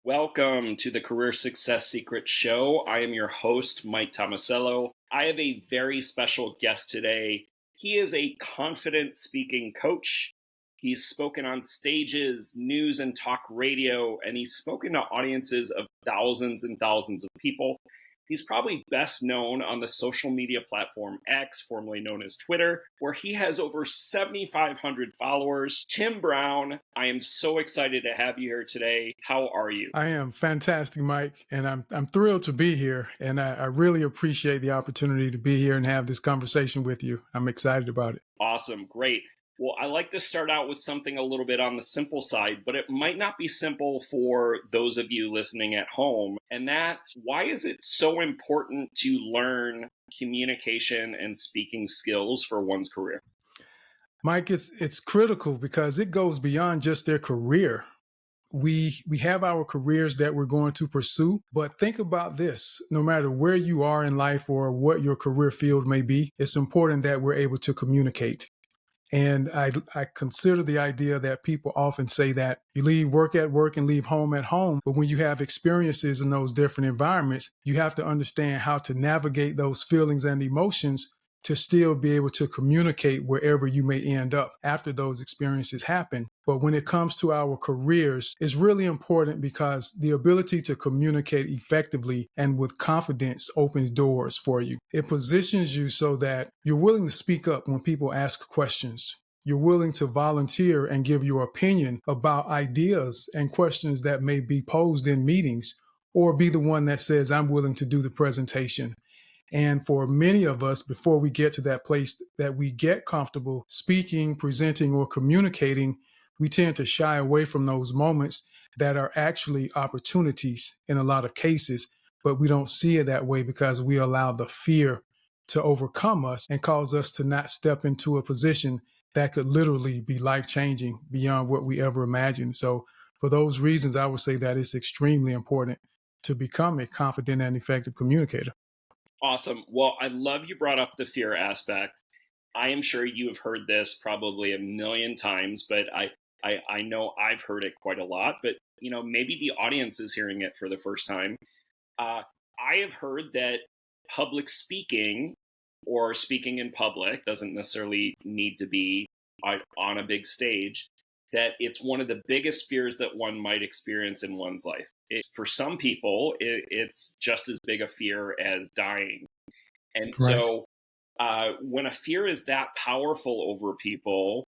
Welcome to the Career Success Secret Show. I am your host, Mike Tomasello. I have a very special guest today. He is a confident speaking coach. He's spoken on stages, news and talk radio, and he's spoken to audiences of thousands and thousands of people. He's probably best known on the social media platform X, formerly known as Twitter, where he has over 7,500 followers. Tim Brown, I am so excited to have you here today. How are you? I am fantastic, Mike, and I'm thrilled to be here. And I really appreciate the opportunity to be here and have this conversation with you. I'm excited about it. Awesome, great. Well, I like to start out with something a little bit on the simple side, but it might not be simple for those of you listening at home. And that's why is it so important to learn communication and speaking skills for one's career? Mike, it's critical because it goes beyond just their career. We have our careers that we're going to pursue, but think about this. No matter where you are in life or what your career field may be, it's important that we're able to communicate. And I consider the idea that people often say that you leave work at work and leave home at home. But when you have experiences in those different environments, you have to understand how to navigate those feelings and emotions to still be able to communicate wherever you may end up after those experiences happen. But when it comes to our careers, it's really important because the ability to communicate effectively and with confidence opens doors for you. It positions you so that you're willing to speak up when people ask questions. You're willing to volunteer and give your opinion about ideas and questions that may be posed in meetings, or be the one that says, I'm willing to do the presentation. And for many of us, before we get to that place that we get comfortable speaking, presenting, or communicating, we tend to shy away from those moments that are actually opportunities in a lot of cases, but we don't see it that way because we allow the fear to overcome us and cause us to not step into a position that could literally be life-changing beyond what we ever imagined. So for those reasons, I would say that it's extremely important to become a confident and effective communicator. Awesome. Well, I love you brought up the fear aspect. I am sure you have heard this probably a million times, but I know I've heard it quite a lot. But maybe the audience is hearing it for the first time. I have heard that public speaking or speaking in public doesn't necessarily need to be on a big stage, that it's one of the biggest fears that one might experience in one's life. For some people, it's just as big a fear as dying. And Right. so when a fear is that powerful over people,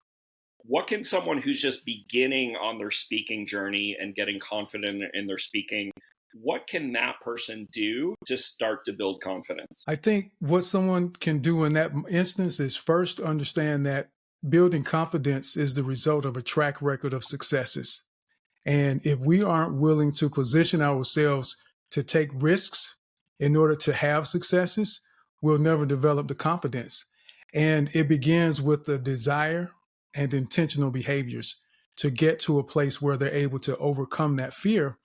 what can someone who's just beginning on their speaking journey and getting confident in their speaking, what can that person do to start to build confidence? I think what someone can do in that instance is first understand that building confidence is the result of a track record of successes. And if we aren't willing to position ourselves to take risks in order to have successes, we'll never develop the confidence. And it begins with the desire and intentional behaviors to get to a place where they're able to overcome that fear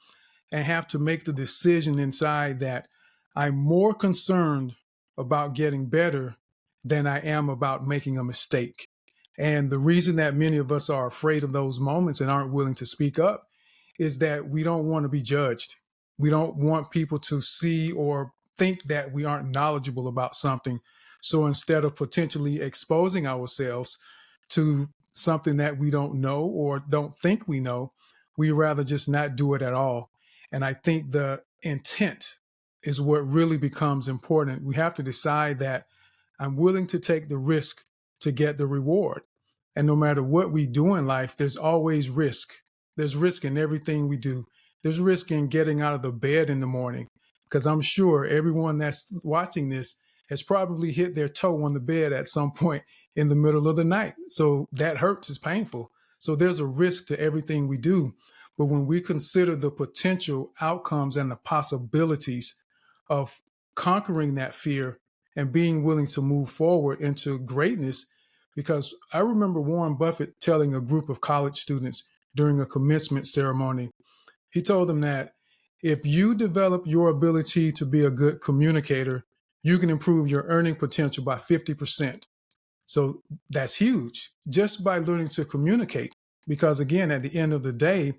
and have to make the decision inside that I'm more concerned about getting better than I am about making a mistake. And the reason that many of us are afraid of those moments and aren't willing to speak up is that we don't want to be judged. We don't want people to see or think that we aren't knowledgeable about something. So instead of potentially exposing ourselves to something that we don't know or don't think we know, we rather just not do it at all. And I think the intent is what really becomes important. We have to decide that I'm willing to take the risk to get the reward. And no matter what we do in life, there's always risk. There's risk in everything we do. There's risk in getting out of the bed in the morning, because I'm sure everyone that's watching this has probably hit their toe on the bed at some point in the middle of the night. So that hurts, it's painful. So there's a risk to everything we do. But when we consider the potential outcomes and the possibilities of conquering that fear and being willing to move forward into greatness, because I remember Warren Buffett telling a group of college students during a commencement ceremony, he told them that if you develop your ability to be a good communicator, you can improve your earning potential by 50%. So that's huge just by learning to communicate. Because again, at the end of the day,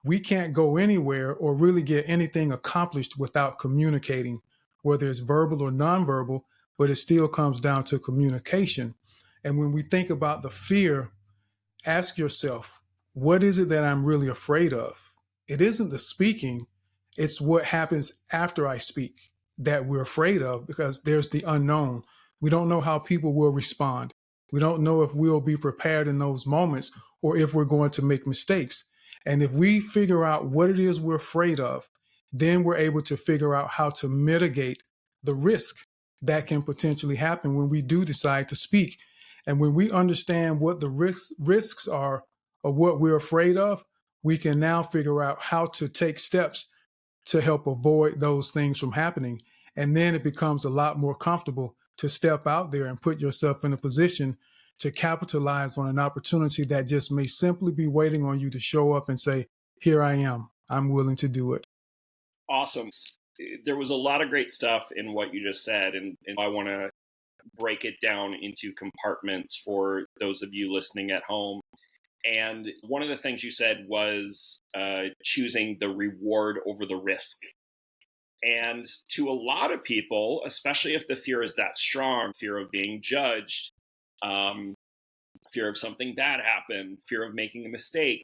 we can't go anywhere or really get anything accomplished without communicating, whether it's verbal or nonverbal, but it still comes down to communication. And when we think about the fear, ask yourself, what is it that I'm really afraid of? It isn't the speaking, it's what happens after I speak that we're afraid of, because there's the unknown. We don't know how people will respond. We don't know if we'll be prepared in those moments or if we're going to make mistakes. And if we figure out what it is we're afraid of, then we're able to figure out how to mitigate the risk that can potentially happen when we do decide to speak. And when we understand what the risks are of what we're afraid of, we can now figure out how to take steps to help avoid those things from happening. And then it becomes a lot more comfortable to step out there and put yourself in a position to capitalize on an opportunity that just may simply be waiting on you to show up and say, here I am, I'm willing to do it. Awesome. There was a lot of great stuff in what you just said, and I want to break it down into compartments for those of you listening at home. And one of the things you said was choosing the reward over the risk. And to a lot of people, especially if the fear is that strong, fear of being judged, fear of something bad happen, fear of making a mistake,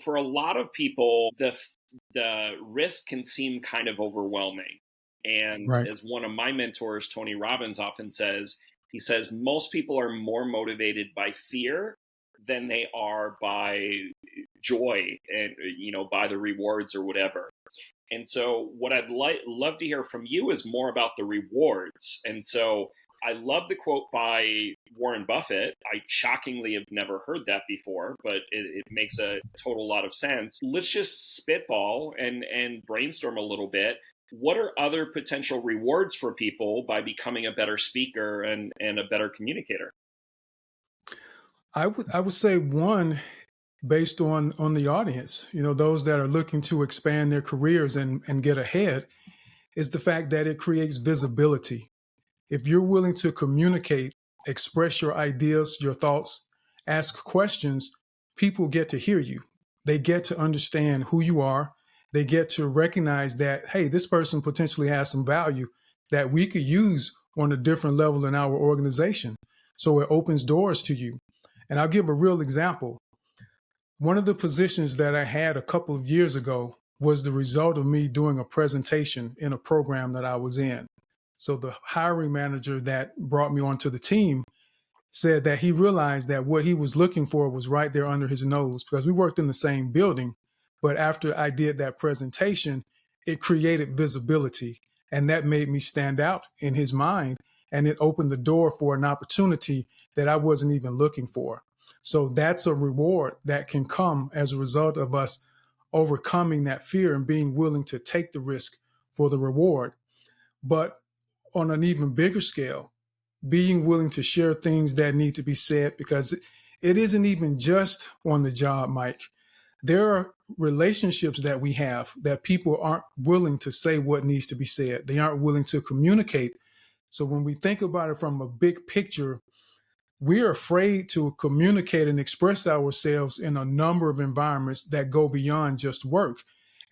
for a lot of people, the risk can seem kind of overwhelming. And Right. as one of my mentors, Tony Robbins, often says, he says, most people are more motivated by fear than they are by joy and, by the rewards or whatever. And so what I'd love to hear from you is more about the rewards. And so I love the quote by Warren Buffett. I shockingly have never heard that before, but it makes a total lot of sense. Let's just spitball and brainstorm a little bit. What are other potential rewards for people by becoming a better speaker and a better communicator? I would say one, based on the audience, those that are looking to expand their careers and get ahead, is the fact that it creates visibility. If you're willing to communicate, express your ideas, your thoughts, ask questions, people get to hear you. They get to understand who you are. They get to recognize that, hey, this person potentially has some value that we could use on a different level in our organization. So it opens doors to you. And I'll give a real example. One of the positions that I had a couple of years ago was the result of me doing a presentation in a program that I was in. So the hiring manager that brought me onto the team said that he realized that what he was looking for was right there under his nose, because we worked in the same building. But after I did that presentation, it created visibility, and that made me stand out in his mind. And it opened the door for an opportunity that I wasn't even looking for. So that's a reward that can come as a result of us overcoming that fear and being willing to take the risk for the reward. But on an even bigger scale, being willing to share things that need to be said, because it isn't even just on the job, Mike. There are relationships that we have that people aren't willing to say what needs to be said. They aren't willing to communicate. So when we think about it from a big picture, we're afraid to communicate and express ourselves in a number of environments that go beyond just work.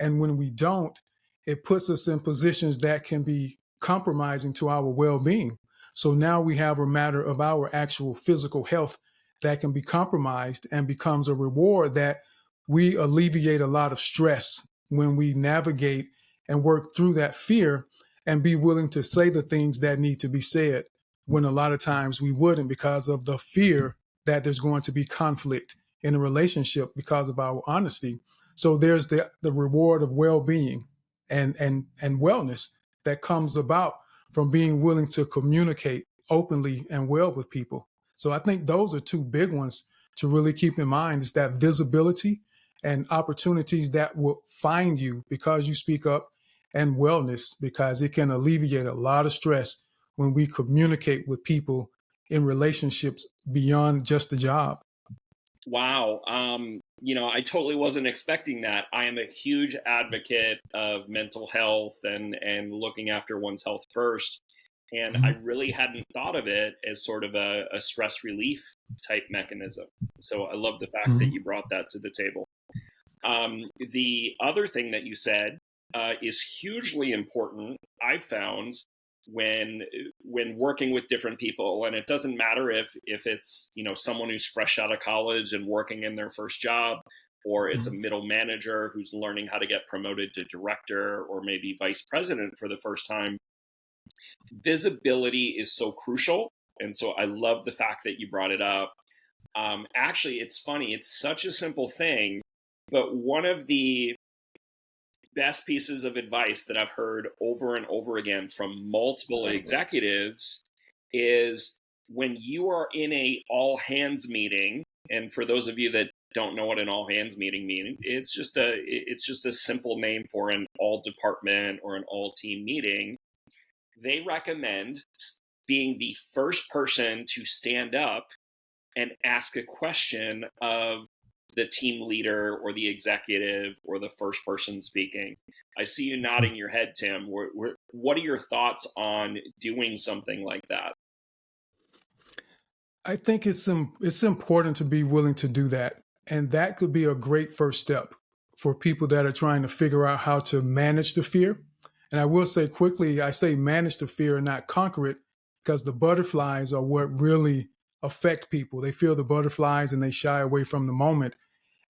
And when we don't, it puts us in positions that can be compromising to our well-being. So now we have a matter of our actual physical health that can be compromised, and becomes a reward that we alleviate a lot of stress when we navigate and work through that fear and be willing to say the things that need to be said, when a lot of times we wouldn't, because of the fear that there's going to be conflict in a relationship because of our honesty. So there's the reward of well-being and wellness that comes about from being willing to communicate openly and well with people. So I think those are two big ones to really keep in mind, is that visibility and opportunities that will find you because you speak up, and wellness, because it can alleviate a lot of stress when we communicate with people in relationships beyond just the job. Wow. I totally wasn't expecting that. I am a huge advocate of mental health and looking after one's health first. And I Mhm. really hadn't thought of it as sort of a stress relief type mechanism. So I love the fact that Mhm. you brought that to the table. The other thing that you said is hugely important. I've found when working with different people, and it doesn't matter if it's someone who's fresh out of college and working in their first job, or it's a Mhm. middle manager who's learning how to get promoted to director or maybe vice president for the first time. Visibility is so crucial, and so I love the fact that you brought it up. Actually, it's funny. It's such a simple thing, but one of the best pieces of advice that I've heard over and over again from multiple executives is when you are in a all hands meeting, and for those of you that don't know what an all hands meeting means, it's just a simple name for an all department or an all team meeting. They recommend being the first person to stand up and ask a question of the team leader or the executive or the first person speaking. I see you nodding your head, Tim. What are your thoughts on doing something like that? I think it's important to be willing to do that, and that could be a great first step for people that are trying to figure out how to manage the fear. And I will say quickly, I say manage the fear and not conquer it, because the butterflies are what really affect people. They feel the butterflies and they shy away from the moment.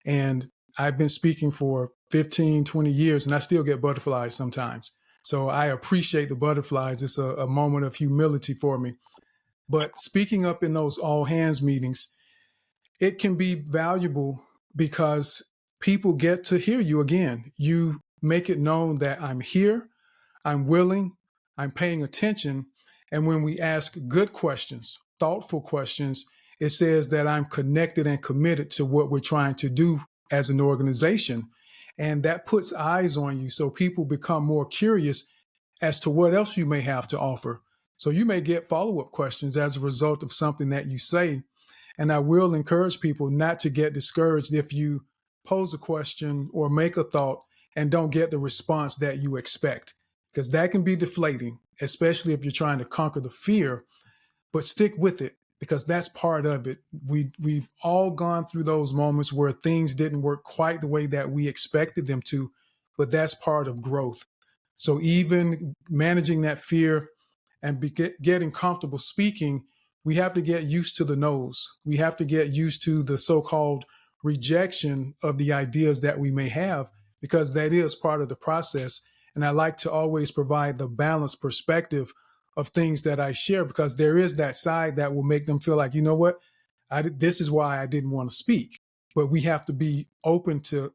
And I've been speaking for 15, 20 years, and I still get butterflies sometimes. So I appreciate the butterflies. It's a moment of humility for me. But speaking up in those all hands meetings, it can be valuable because people get to hear you again. You make it known that I'm here, I'm willing, I'm paying attention. And when we ask good questions, thoughtful questions, it says that I'm connected and committed to what we're trying to do as an organization. And that puts eyes on you. So people become more curious as to what else you may have to offer. So you may get follow up questions as a result of something that you say. And I will encourage people not to get discouraged if you pose a question or make a thought and don't get the response that you expect, because that can be deflating, especially if you're trying to conquer the fear. But stick with it, because that's part of it. We've all gone through those moments where things didn't work quite the way that we expected them to, but that's part of growth. So even managing that fear and getting comfortable speaking, we have to get used to the no's. We have to get used to the so-called rejection of the ideas that we may have, because that is part of the process. And I like to always provide the balanced perspective of things that I share, because there is that side that will make them feel like, you know what, this is why I didn't want to speak. But we have to be open to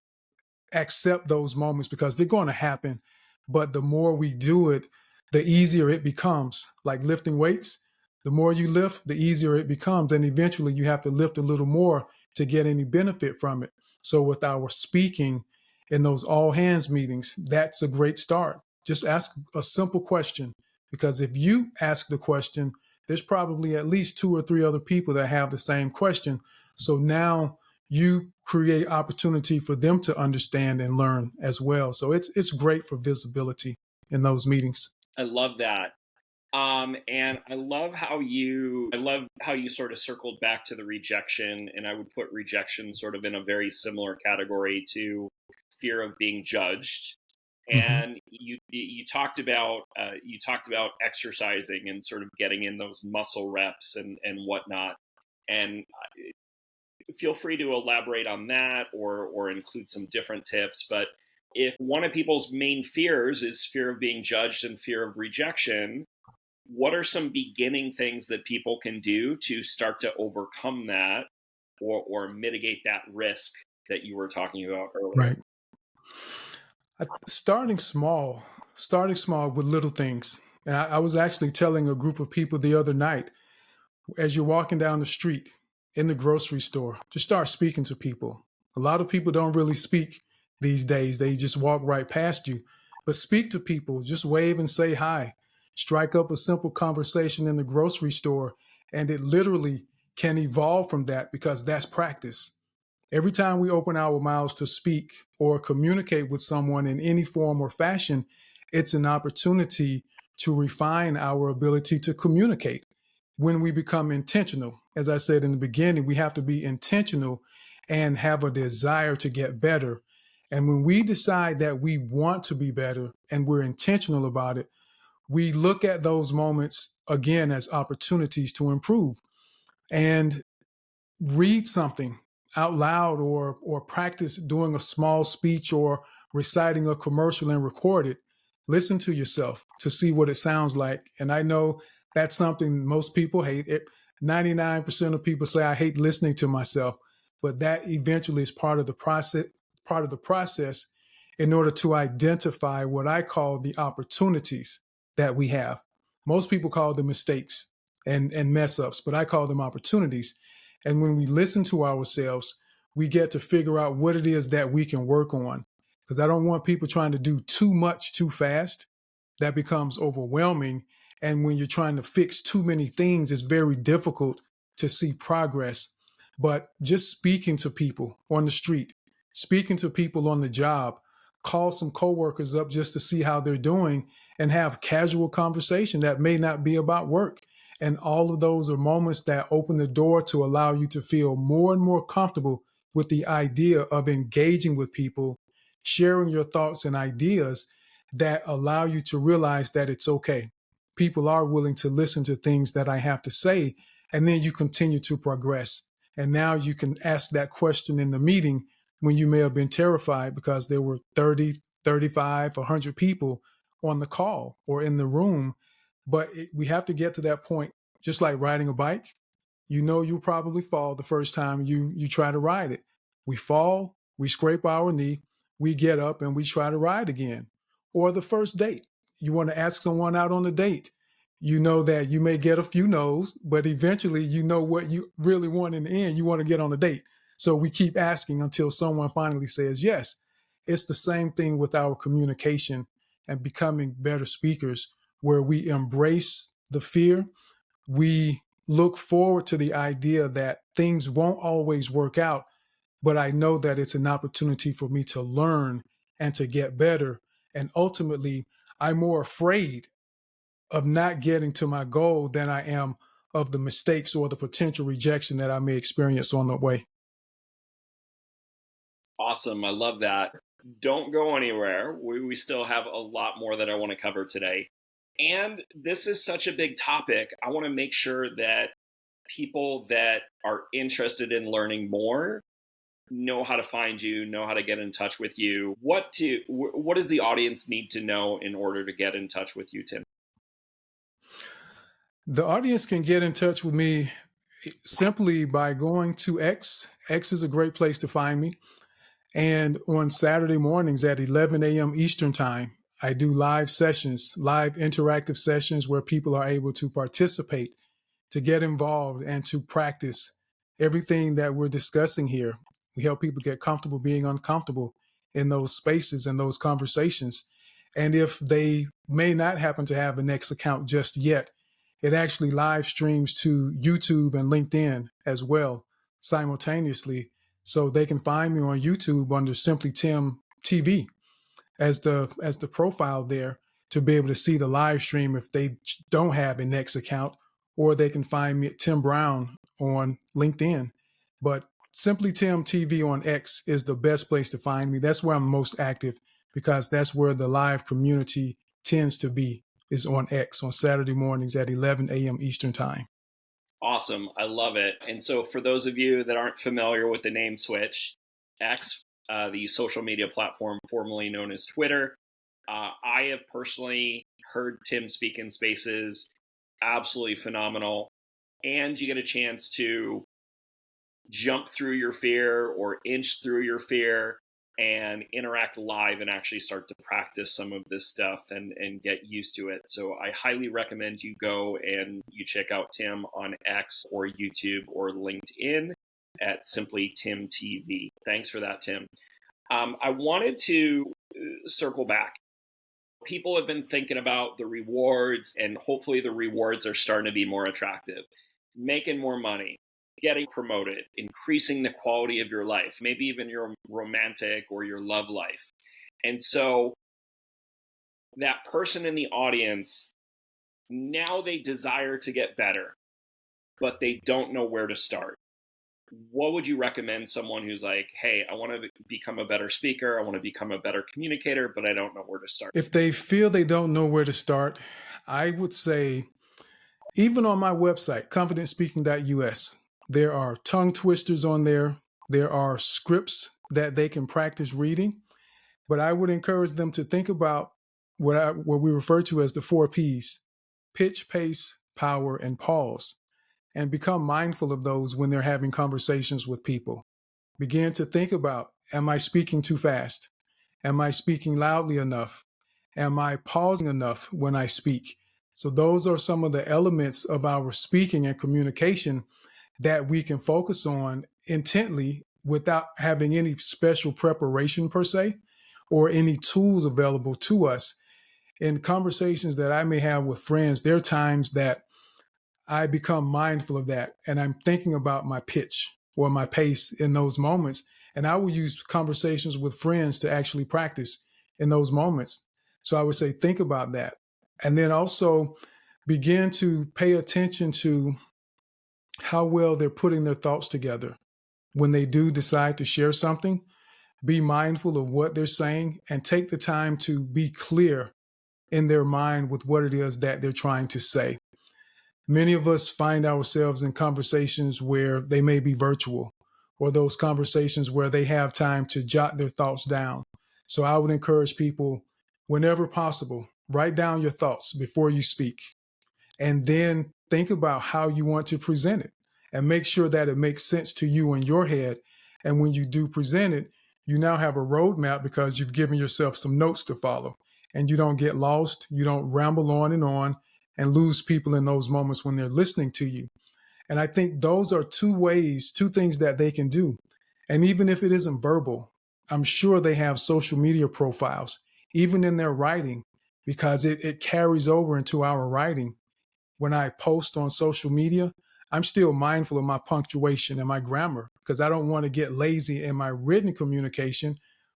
accept those moments, because they're going to happen. But the more we do it, the easier it becomes. Like lifting weights, the more you lift, the easier it becomes. And eventually you have to lift a little more to get any benefit from it. So with our speaking in those all hands meetings, that's a great start. Just ask a simple question, because if you ask the question, there's probably at least two or three other people that have the same question. So now you create opportunity for them to understand and learn as well. So it's great for visibility in those meetings. I love that. And I love how you sort of circled back to the rejection, and I would put rejection sort of in a very similar category to fear of being judged. Mhm. And you talked about exercising and sort of getting in those muscle reps and whatnot. And feel free to elaborate on that or include some different tips. But if one of people's main fears is fear of being judged and fear of rejection, what are some beginning things that people can do to start to overcome that or mitigate that risk that you were talking about earlier? Right. Starting small with little things. And I was actually telling a group of people the other night, as you're walking down the street, in the grocery store, just start speaking to people. A lot of people don't really speak these days, they just walk right past you. But speak to people, just wave and say hi. Strike up a simple conversation in the grocery store, and it literally can evolve from that, because that's practice. Every time we open our mouths to speak or communicate with someone in any form or fashion, it's an opportunity to refine our ability to communicate. When we become intentional, as I said in the beginning, we have to be intentional and have a desire to get better. And when we decide that we want to be better and we're intentional about it, we look at those moments again as opportunities to improve and read something out loud or practice doing a small speech or reciting a commercial and record it. Listen to yourself to see what it sounds like. And I know that's something most people hate. 99% of people say I hate listening to myself, but that eventually is part of the process in order to identify what I call the opportunities that we have. Most people call them mistakes and mess ups, but I call them opportunities. And when we listen to ourselves, we get to figure out what it is that we can work on. Because I don't want people trying to do too much too fast. That becomes overwhelming. And when you're trying to fix too many things, it's very difficult to see progress. But just speaking to people on the street, speaking to people on the job, call some coworkers up just to see how they're doing and have casual conversation that may not be about work. And all of those are moments that open the door to allow you to feel more and more comfortable with the idea of engaging with people, sharing your thoughts and ideas that allow you to realize that it's okay. People are willing to listen to things that I have to say, and then you continue to progress. And now you can ask that question in the meeting when you may have been terrified because there were 30, 35, 100 people on the call or in the room. But we have to get to that point, just like riding a bike. You know you'll probably fall the first time you try to ride it. We fall, we scrape our knee, we get up and we try to ride again. Or the first date. You want to ask someone out on a date. You know that you may get a few no's, but eventually you know what you really want in the end. You want to get on a date. So we keep asking until someone finally says yes. It's the same thing with our communication and becoming better speakers, where we embrace the fear. We look forward to the idea that things won't always work out, but I know that it's an opportunity for me to learn and to get better. And ultimately, I'm more afraid of not getting to my goal than I am of the mistakes or the potential rejection that I may experience on the way. Awesome. I love that. Don't go anywhere. We still have a lot more that I want to cover today. And this is such a big topic. I want to make sure that people that are interested in learning more know how to find you, know how to get in touch with you. What does the audience need to know in order to get in touch with you, Tim? The audience can get in touch with me simply by going to X. X is a great place to find me. And on Saturday mornings at 11 a.m. Eastern Time, I do live sessions, live interactive sessions where people are able to participate, to get involved, and to practice everything that we're discussing here. We help people get comfortable being uncomfortable in those spaces and those conversations. And if they may not happen to have an X account just yet, it actually live streams to YouTube and LinkedIn as well simultaneously. So they can find me on YouTube under Simply Tim TV as the profile there to be able to see the live stream if they don't have a Next account, or they can find me at Tim Brown on LinkedIn. But Simply Tim TV on X is the best place to find me. That's where I'm most active because that's where the live community tends to be, is on X on Saturday mornings at 11 a.m. Eastern Time. Awesome. I love it. And so, for those of you that aren't familiar with the name switch, X, the social media platform formerly known as Twitter, I have personally heard Tim speak in spaces, absolutely phenomenal. And you get a chance to jump through your fear or inch through your fear and interact live and actually start to practice some of this stuff and get used to it. So I highly recommend you go and you check out Tim on X or YouTube or LinkedIn at Simply Tim TV. Thanks for that, Tim. I wanted to circle back. People have been thinking about the rewards, and hopefully the rewards are starting to be more attractive. Making more money, getting promoted, increasing the quality of your life, maybe even your romantic or your love life. And so that person in the audience, now they desire to get better, but they don't know where to start. what would you recommend someone who's like, hey, I want to become a better speaker, I want to become a better communicator, but I don't know where to start? If they feel they don't know where to start, I would say, even on my website, confidentspeaking.us, there are tongue twisters on there. There are scripts that they can practice reading. But I would encourage them to think about what we refer to as the 4 Ps: pitch, pace, power, and pause, and become mindful of those when they're having conversations with people. Begin to think about, am I speaking too fast? Am I speaking loudly enough? Am I pausing enough when I speak? So those are some of the elements of our speaking and communication that we can focus on intently without having any special preparation per se or any tools available to us. In conversations that I may have with friends, there are times that I become mindful of that and I'm thinking about my pitch or my pace in those moments. And I will use conversations with friends to actually practice in those moments. So I would say, think about that. And then also begin to pay attention to how well they're putting their thoughts together. When they do decide to share something, be mindful of what they're saying and take the time to be clear in their mind with what it is that they're trying to say. Many of us find ourselves in conversations where they may be virtual, or those conversations where they have time to jot their thoughts down. So I would encourage people, whenever possible, write down your thoughts before you speak, and then think about how you want to present it and make sure that it makes sense to you in your head. And when you do present it, you now have a roadmap because you've given yourself some notes to follow, and you don't get lost. You don't ramble on and lose people in those moments when they're listening to you. And I think those are two things that they can do. And even if it isn't verbal, I'm sure they have social media profiles, even in their writing, because it carries over into our writing. When I post on social media, I'm still mindful of my punctuation and my grammar because I don't want to get lazy in my written communication,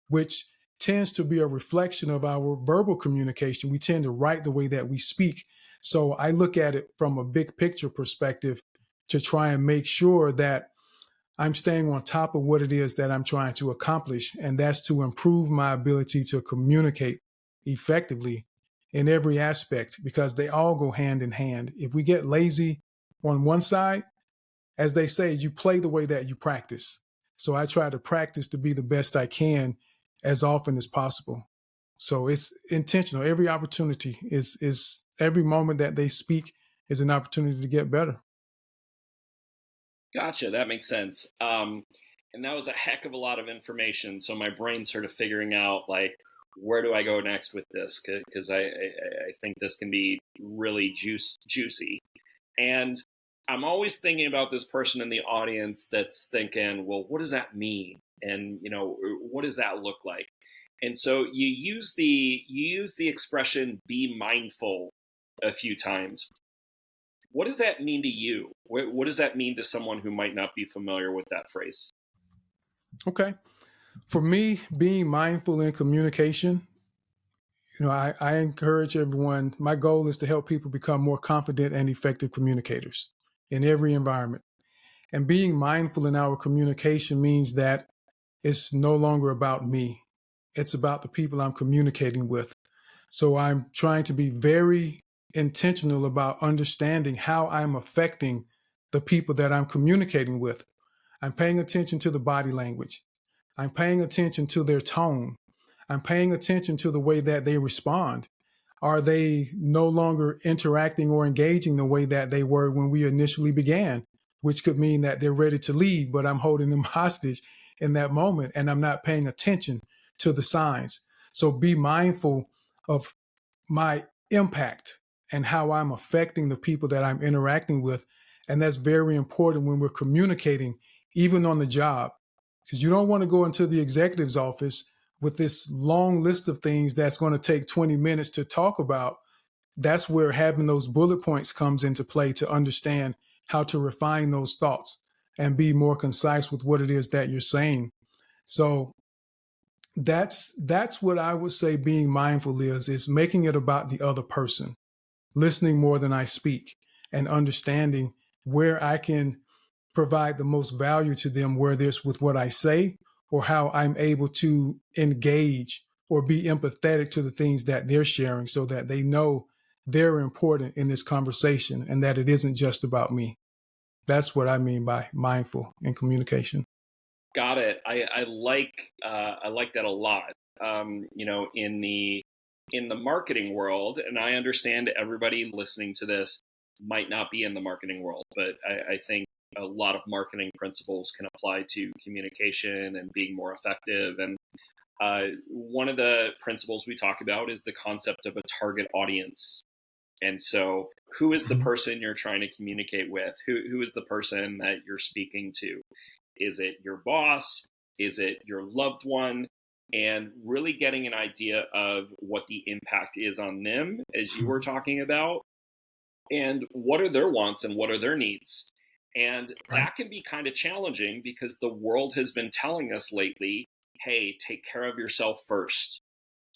which tends to be a reflection of our verbal communication. We tend to write the way that we speak. So I look at it from a big picture perspective to try and make sure that I'm staying on top of what it is that I'm trying to accomplish. And that's to improve my ability to communicate effectively in every aspect because they all go hand in hand. If we get lazy on one side, as they say, you play the way that you practice. So I try to practice to be the best I can as often as possible. So it's intentional. Every opportunity is every moment that they speak is an opportunity to get better. Gotcha. That makes sense. And that was a heck of a lot of information. So my brain's sort of figuring out like, where do I go next with this? Because I think this can be really juicy. And I'm always thinking about this person in the audience that's thinking, well, what does that mean? And what does that look like? And so you use the expression "be mindful" a few times. What does that mean to you? What does that mean to someone who might not be familiar with that phrase? Okay. For me, being mindful in communication, I encourage everyone. My goal is to help people become more confident and effective communicators in every environment. And being mindful in our communication means that it's no longer about me. It's about the people I'm communicating with. So I'm trying to be very intentional about understanding how I'm affecting the people that I'm communicating with. I'm paying attention to the body language. I'm paying attention to their tone. I'm paying attention to the way that they respond. Are they no longer interacting or engaging the way that they were when we initially began? Which could mean that they're ready to leave, but I'm holding them hostage in that moment and I'm not paying attention to the signs. So be mindful of my impact and how I'm affecting the people that I'm interacting with. And that's very important when we're communicating, even on the job, because you don't want to go into the executive's office with this long list of things that's going to take 20 minutes to talk about. That's where having those bullet points comes into play to understand how to refine those thoughts and be more concise with what it is that you're saying. So that's what I would say being mindful is making it about the other person, listening more than I speak, and understanding where I can provide the most value to them, whether it's with what I say or how I'm able to engage or be empathetic to the things that they're sharing so that they know they're important in this conversation and that it isn't just about me. That's what I mean by mindful in communication. Got it. I like that a lot. In the marketing world, and I understand everybody listening to this might not be in the marketing world, but I think a lot of marketing principles can apply to communication and being more effective. And one of the principles we talk about is the concept of a target audience. And so, who is the Mhm. person you're trying to communicate with? Who is the person that you're speaking to? Is it your boss? Is it your loved one? And really getting an idea of what the impact is on them, as you were talking about, and what are their wants and what are their needs. And Right. that can be kind of challenging because the world has been telling us lately, hey, take care of yourself first.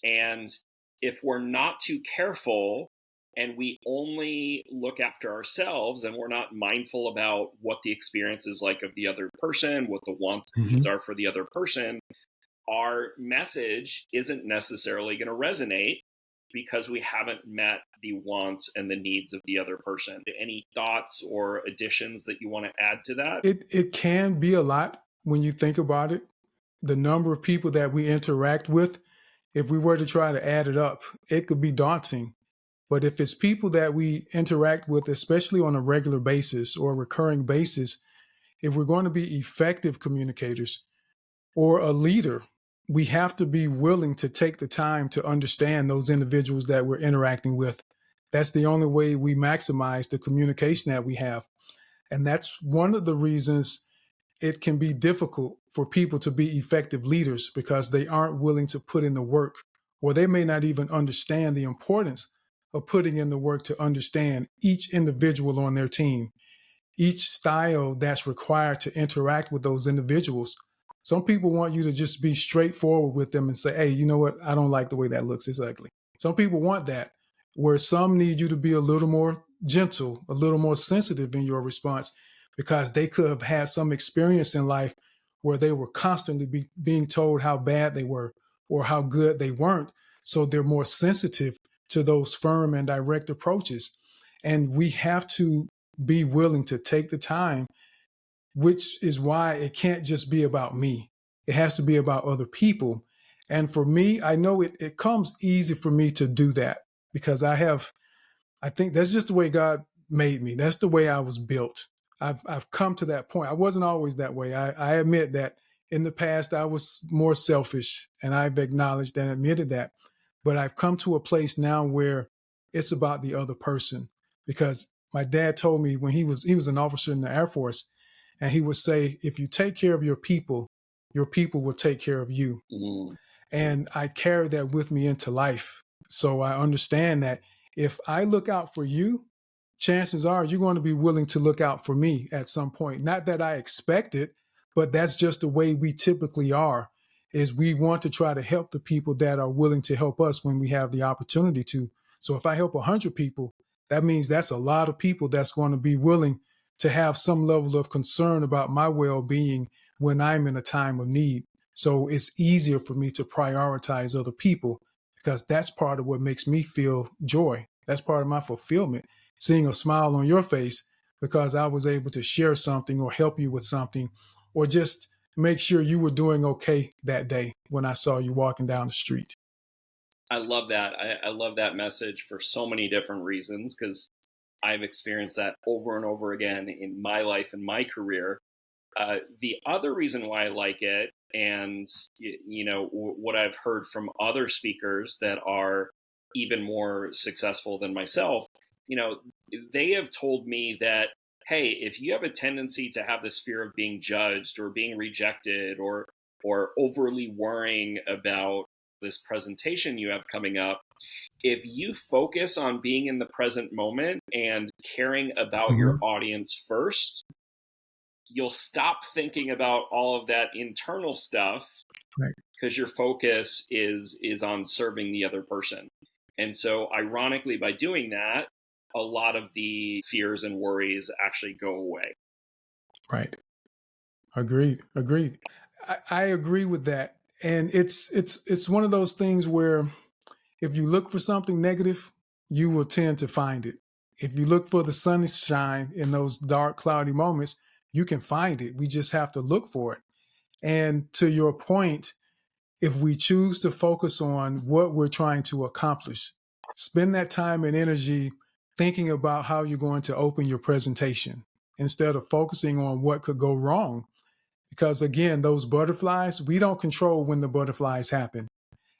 And if we're not too careful and we only look after ourselves and we're not mindful about what the experience is like of the other person, what the wants and needs Mhm. are for the other person, our message isn't necessarily going to resonate because we haven't met the wants and the needs of the other person. Any thoughts or additions that you want to add to that? It can be a lot when you think about it. The number of people that we interact with, if we were to try to add it up, it could be daunting. But if it's people that we interact with, especially on a regular basis or a recurring basis, if we're going to be effective communicators or a leader, we have to be willing to take the time to understand those individuals that we're interacting with. That's the only way we maximize the communication that we have. And that's one of the reasons it can be difficult for people to be effective leaders because they aren't willing to put in the work, or they may not even understand the importance of putting in the work to understand each individual on their team, each style that's required to interact with those individuals. Some people want you to just be straightforward with them and say, hey, you know what? I don't like the way that looks. It's ugly. Some people want that, where some need you to be a little more gentle, a little more sensitive in your response because they could have had some experience in life where they were constantly being told how bad they were or how good they weren't. So they're more sensitive to those firm and direct approaches. And we have to be willing to take the time, which is why it can't just be about me. It has to be about other people. And for me, I know it comes easy for me to do that because I think that's just the way God made me. That's the way I was built. I've come to that point. I wasn't always that way. I admit that in the past I was more selfish and I've acknowledged and admitted that. But I've come to a place now where it's about the other person because my dad told me when he was an officer in the Air Force, and he would say, if you take care of your people will take care of you. Mm, And I carry that with me into life. So I understand that if I look out for you, chances are you're going to be willing to look out for me at some point. Not that I expect it, but that's just the way we typically are, is we want to try to help the people that are willing to help us when we have the opportunity to. So if I help 100 people, that means that's a lot of people that's going to be willing to have some level of concern about my well-being when I'm in a time of need. So it's easier for me to prioritize other people because that's part of what makes me feel joy. That's part of my fulfillment, seeing a smile on your face because I was able to share something or help you with something or just make sure you were doing okay that day when I saw you walking down the street. I love that. I love that message for so many different reasons because I've experienced that over and over again in my life and my career. The other reason why I like it, and what I've heard from other speakers that are even more successful than myself, you know, they have told me that, hey, if you have a tendency to have this fear of being judged or being rejected or overly worrying about this presentation you have coming up, if you focus on being in the present moment and caring about your Mhm. audience first, you'll stop thinking about all of that internal stuff Right. because your focus is on serving the other person. And so ironically, by doing that, a lot of the fears and worries actually go away. Right. Agreed. Agreed. I agree with that. And it's one of those things where if you look for something negative, you will tend to find it. If you look for the sunshine in those dark, cloudy moments, you can find it. We just have to look for it. And to your point, if we choose to focus on what we're trying to accomplish, spend that time and energy thinking about how you're going to open your presentation instead of focusing on what could go wrong. Because again, those butterflies, we don't control when the butterflies happen.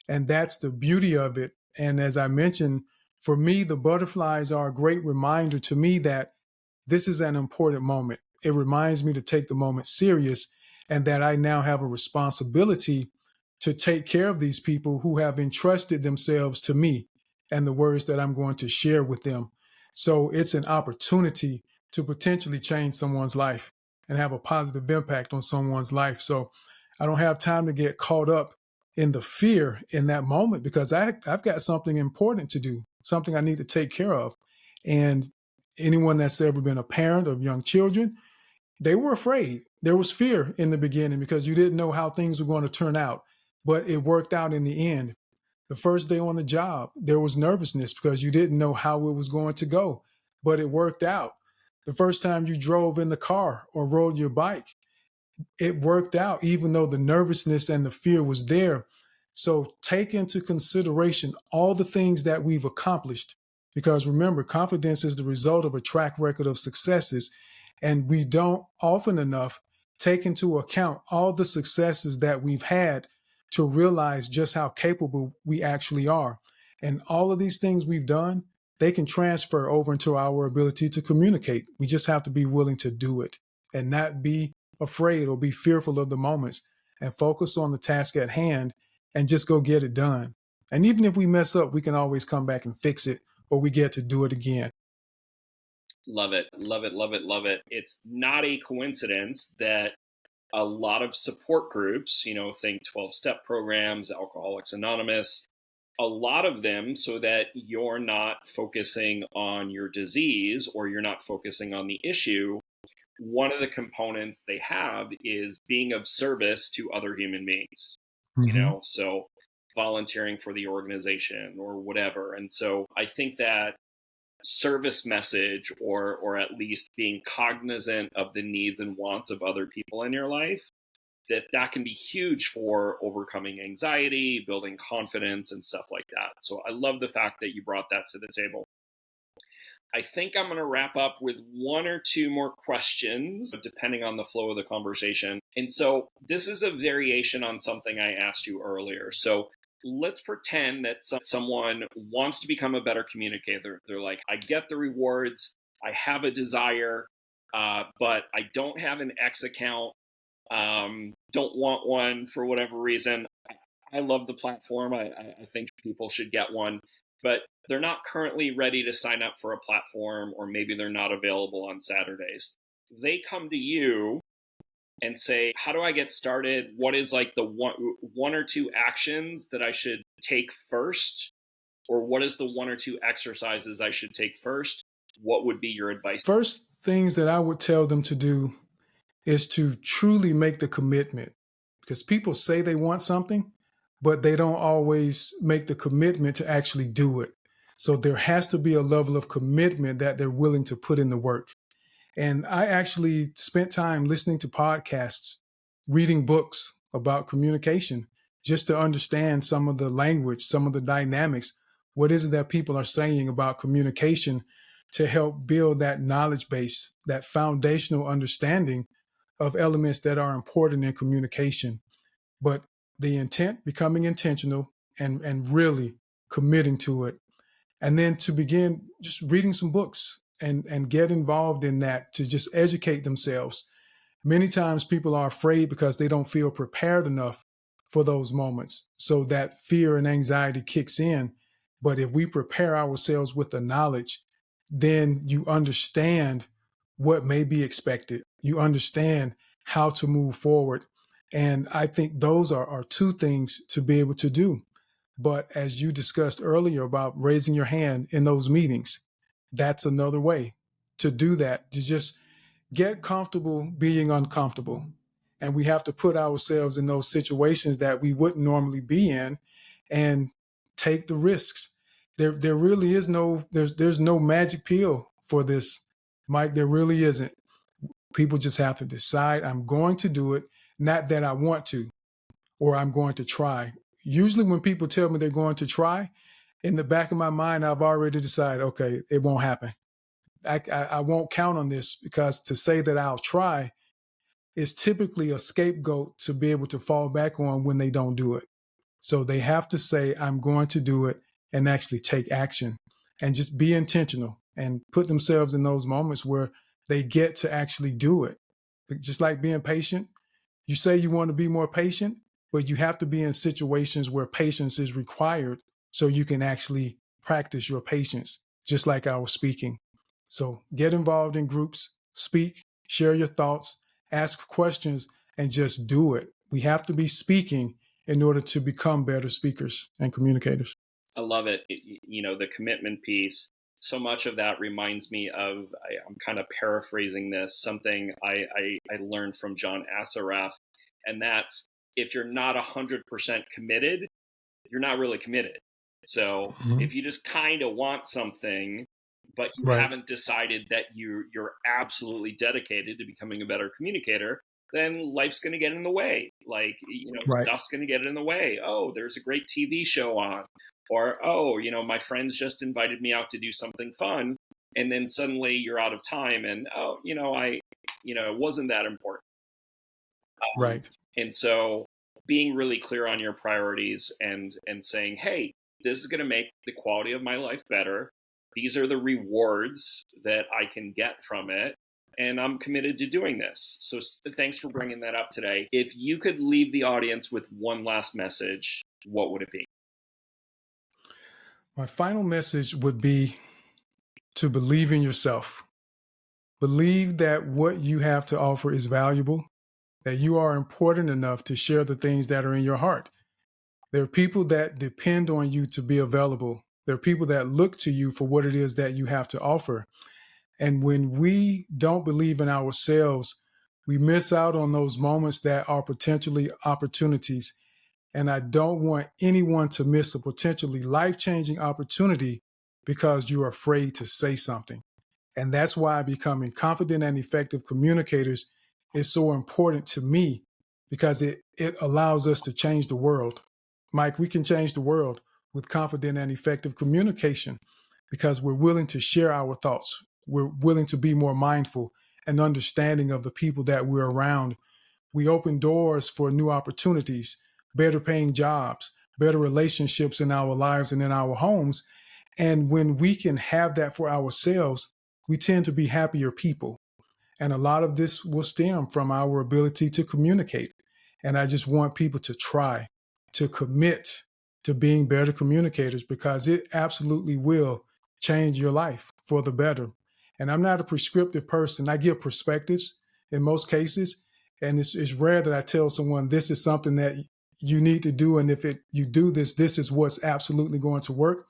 And that's the beauty of it. And as I mentioned, for me, the butterflies are a great reminder to me that this is an important moment. It reminds me to take the moment serious and that I now have a responsibility to take care of these people who have entrusted themselves to me and the words that I'm going to share with them. So it's an opportunity to potentially change someone's life and have a positive impact on someone's life. So I don't have time to get caught up in the fear in that moment because I've got something important to do, something I need to take care of. And anyone that's ever been a parent of young children, they were afraid. There was fear in the beginning because you didn't know how things were going to turn out, but it worked out in the end. The first day on the job, there was nervousness because you didn't know how it was going to go, but it worked out. The first time you drove in the car or rode your bike, it worked out, even though the nervousness and the fear was there. So take into consideration all the things that we've accomplished. Because remember, confidence is the result of a track record of successes. And we don't often enough take into account all the successes that we've had to realize just how capable we actually are. And all of these things we've done, they can transfer over into our ability to communicate. We just have to be willing to do it and not be afraid or be fearful of the moments and focus on the task at hand and just go get it done. And even if we mess up, we can always come back and fix it or we get to do it again. Love it. Love it. Love it. Love it. It's not a coincidence that a lot of support groups, think 12-step programs, Alcoholics Anonymous, a lot of them, so that you're not focusing on your disease or you're not focusing on the issue. One of the components they have is being of service to other human beings, Mm-hmm. so volunteering for the organization or whatever. And so I think that service message, or at least being cognizant of the needs and wants of other people in your life, that can be huge for overcoming anxiety, building confidence, and stuff like that. So I love the fact that you brought that to the table. I think I'm going to wrap up with one or two more questions, depending on the flow of the conversation. And so this is a variation on something I asked you earlier. So let's pretend that someone wants to become a better communicator. They're like, I get the rewards, I have a desire, but I don't have an X account, don't want one for whatever reason. I love the platform. I think people should get one, but they're not currently ready to sign up for a platform, or maybe they're not available on Saturdays. They come to you and say, how do I get started? What is like the one or two actions that I should take first? Or what is the one or two exercises I should take first? What would be your advice? First things that I would tell them to do is to truly make the commitment, because people say they want something, but they don't always make the commitment to actually do it. So there has to be a level of commitment that they're willing to put in the work. And I actually spent time listening to podcasts, reading books about communication, just to understand some of the language, some of the dynamics. What is it that people are saying about communication to help build that knowledge base, that foundational understanding of elements that are important in communication? But the intent, becoming intentional and really committing to it, and then to begin just reading some books and get involved in that to just educate themselves. Many times people are afraid because they don't feel prepared enough for those moments. So that fear and anxiety kicks in. But if we prepare ourselves with the knowledge, then you understand what may be expected. You understand how to move forward. And I think those are two things to be able to do. But as you discussed earlier about raising your hand in those meetings, that's another way to do that. To just get comfortable being uncomfortable. And we have to put ourselves in those situations that we wouldn't normally be in and take the risks. There really is there's no magic pill for this, Mike. There really isn't. People just have to decide, I'm going to do it, not that I want to, or I'm going to try. Usually when people tell me they're going to try, in the back of my mind, I've already decided, okay, it won't happen. I won't count on this, because to say that I'll try is typically a scapegoat to be able to fall back on when they don't do it. So they have to say, I'm going to do it, and actually take action and just be intentional and put themselves in those moments where they get to actually do it. Just like being patient, you say you want to be more patient, but you have to be in situations where patience is required so you can actually practice your patience, just like I was speaking. So get involved in groups, speak, share your thoughts, ask questions, and just do it. We have to be speaking in order to become better speakers and communicators. I love it. The commitment piece. So much of that reminds me of, I'm kind of paraphrasing this, something I learned from John Assaraf. And that's, if you're not 100% committed, you're not really committed. So if you just kind of want something, but you Right. haven't decided that you're absolutely dedicated to becoming a better communicator, then life's going to get in the way. Like, Right. stuff's going to get in the way. Oh, there's a great TV show on, or, oh, my friends just invited me out to do something fun. And then suddenly you're out of time, and, oh, it wasn't that important. Right. And so being really clear on your priorities and saying, hey, this is going to make the quality of my life better. These are the rewards that I can get from it, and I'm committed to doing this. So thanks for bringing that up today. If you could leave the audience with one last message, what would it be? My final message would be to believe in yourself. Believe that what you have to offer is valuable, that you are important enough to share the things that are in your heart. There are people that depend on you to be available. There are people that look to you for what it is that you have to offer. And when we don't believe in ourselves, we miss out on those moments that are potentially opportunities. And I don't want anyone to miss a potentially life-changing opportunity because you're afraid to say something. And that's why becoming confident and effective communicators is so important to me, because it allows us to change the world. Mike, we can change the world with confident and effective communication because we're willing to share our thoughts. We're willing to be more mindful and understanding of the people that we're around. We open doors for new opportunities, better paying jobs, better relationships in our lives and in our homes. And when we can have that for ourselves, we tend to be happier people. And a lot of this will stem from our ability to communicate. And I just want people to try to commit to being better communicators, because it absolutely will change your life for the better. And I'm not a prescriptive person. I give perspectives in most cases. And it's rare that I tell someone this is something that you need to do. And if you do this, this is what's absolutely going to work,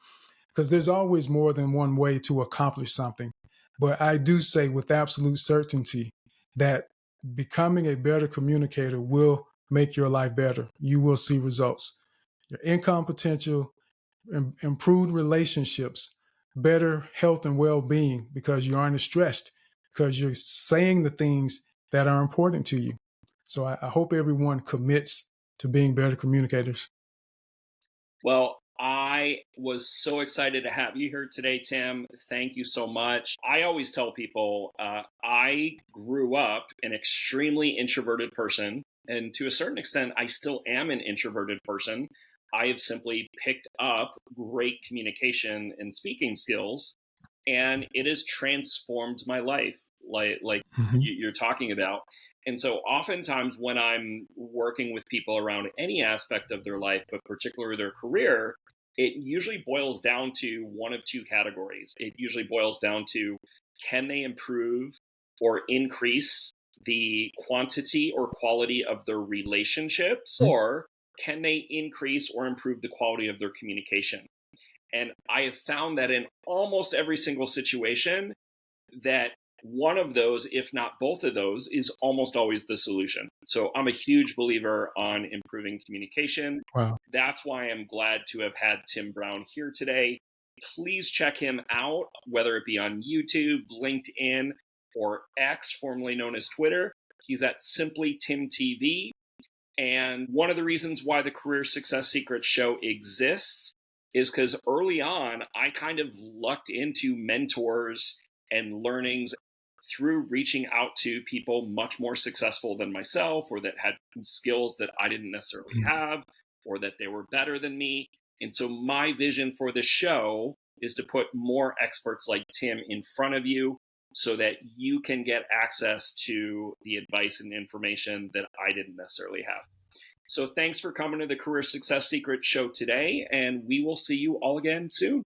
because there's always more than one way to accomplish something. But I do say with absolute certainty that becoming a better communicator will make your life better. You will see results. Your income potential, improved relationships, better health and well-being, because you aren't as stressed, because you're saying the things that are important to you. So I hope everyone commits to being better communicators. Well, I was so excited to have you here today, Tim. Thank you so much. I always tell people I grew up an extremely introverted person, and to a certain extent, I still am an introverted person. I have simply picked up great communication and speaking skills, and it has transformed my life, like Mm-hmm. you're talking about. And so oftentimes when I'm working with people around any aspect of their life, but particularly their career, it usually boils down to one of two categories. It usually boils down to, can they improve or increase the quantity or quality of their relationships, or can they increase or improve the quality of their communication? And I have found that in almost every single situation, that one of those, if not both of those, is almost always the solution. So I'm a huge believer on improving communication. Wow. That's why I'm glad to have had Tim Brown here today. Please check him out, whether it be on YouTube, LinkedIn, or X, formerly known as Twitter. He's at Simply Tim TV. And one of the reasons why the Career Success Secrets show exists is because early on, I kind of lucked into mentors and learnings through reaching out to people much more successful than myself, or that had skills that I didn't necessarily have, or that they were better than me. And so my vision for the show is to put more experts like Tim in front of you so that you can get access to the advice and information that I didn't necessarily have. So thanks for coming to the Career Success Secrets show today, and we will see you all again soon.